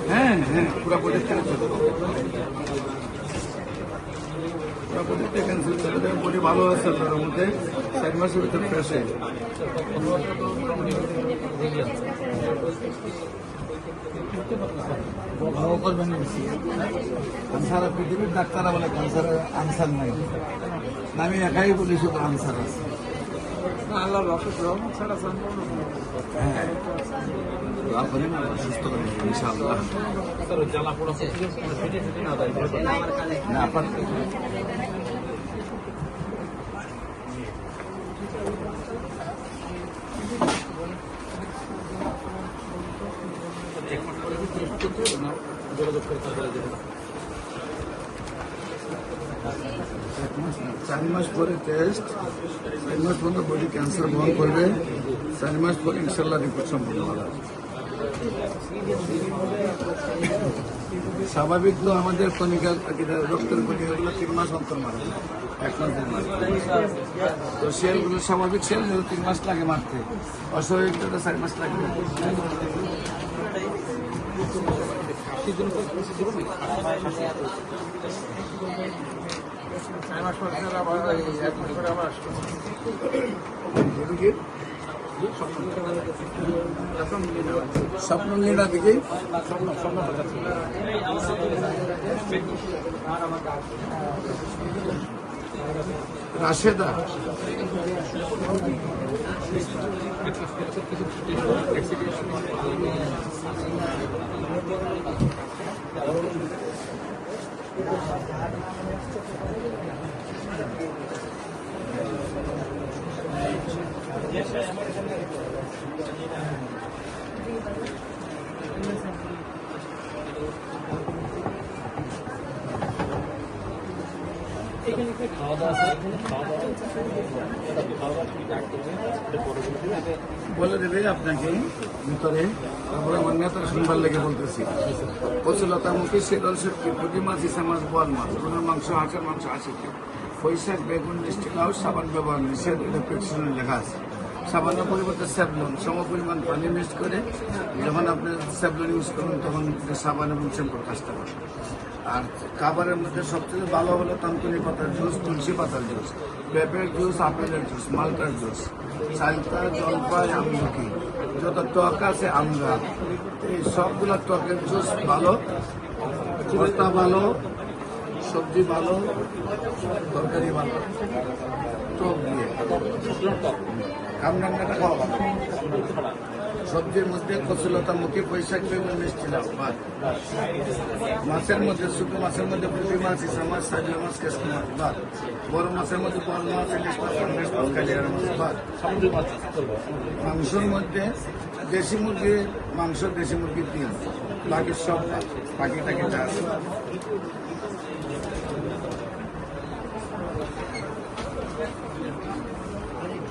হ্যাঁ হ্যাঁ পুরা প্রজেক্টটা ক্যান্সেল করে দেবে। বডি ভালো আছে তার মধ্যে 4 মাসের ভিতরে ফ্রেশ হয়ে যাবে। ক্যান্সার পৃথিবীর ডাক্তাররা বলে ক্যান্সারের আনসার নাই, আমি একাই বলি শুধু আনসার আছে। আল্লাহর রহমত ছাড়া হ্যাঁ দোয়া করেন আল্লাহ সুস্থ করেন ইনশাআল্লাহ। না আপনার যোগাযোগ করে তারপরে 4 মাস পরে টেস্ট, 4 মাস পর্যন্ত বডি ক্যান্সার বহন করবে, 4 মাস পরে ইনশাল্লাহ রিপোর্ট সম্পূর্ণ ভালো। স্বাভাবিক তো আমাদের কণিকা রক্তের কণিকাগুলো 3 মাস অন্তর মারে, 1 মাস 2 মাস। তো সেলগুলো স্বাভাবিক সেল 3 মাস লাগে মারতে, অস্বাভাবিকটা 4 মাস লাগে। স্বপ্ন লীলা দিকে রাশেদা বলে দেবে আপনাকে ভিতরে। তারপরে আমার নেতার শুনবার লেগে বলতেছি, কচুলতামুখী শীতল সবজি, পুঁটি মাছ, ইসা মাছ, বোয়াল মাছ, গরুর মাংস, হাঁসের মাংস 80 পয়সা, বেগুন, মিষ্টি লাউ, সাবান ব্যবহার নিষেধ, এটা প্রেসক্রিপশনে লেখা আছে। সাবানের পরিবর্তে স্যাভলন সম পরিমাণ পানি মিক্স করে যখন আপনি স্যাভলন ইউজ করুন তখন সাবান এবং শ্যাম্পুর কাজটা করেন। আর খাবারের মধ্যে সবচেয়ে ভালো হলো তানকুনি পাতার জুস, তুলসী পাতার জুস, পেঁপের জুস, আপেলের জুস, মালটার জুস, চালতা, জলপাই, আমলকি, যত টক আছে আমড়া, এই সবগুলো টকের জুস ভালো, ভর্তা ভালো, সবজি ভালো, তরকারি ভালো, টক দিয়ে কামরাঙ্গাটা খাওয়া ভালো। সবজির মধ্যে কচুলতামুখী, বৈশাখ, বেগুন, মিষ্টি লাউ, ভাত। মাছের মধ্যে ছোটো মাছের মধ্যে পুঁটি মাছ, ইসা মাছ, সাইলা মাছ, কেশর মাছ, ভাত। বড় মাছের মধ্যে বড় মাছ, ইলিশ মাছ, পাঙ্গাস মাছ, কালিয়ার মাছ, ভাত। মাংসের মধ্যে দেশি মুরগির মাংস, দেশি মুরগির ডিম, বাকি সব ভাত, বাকি টাকি আছে।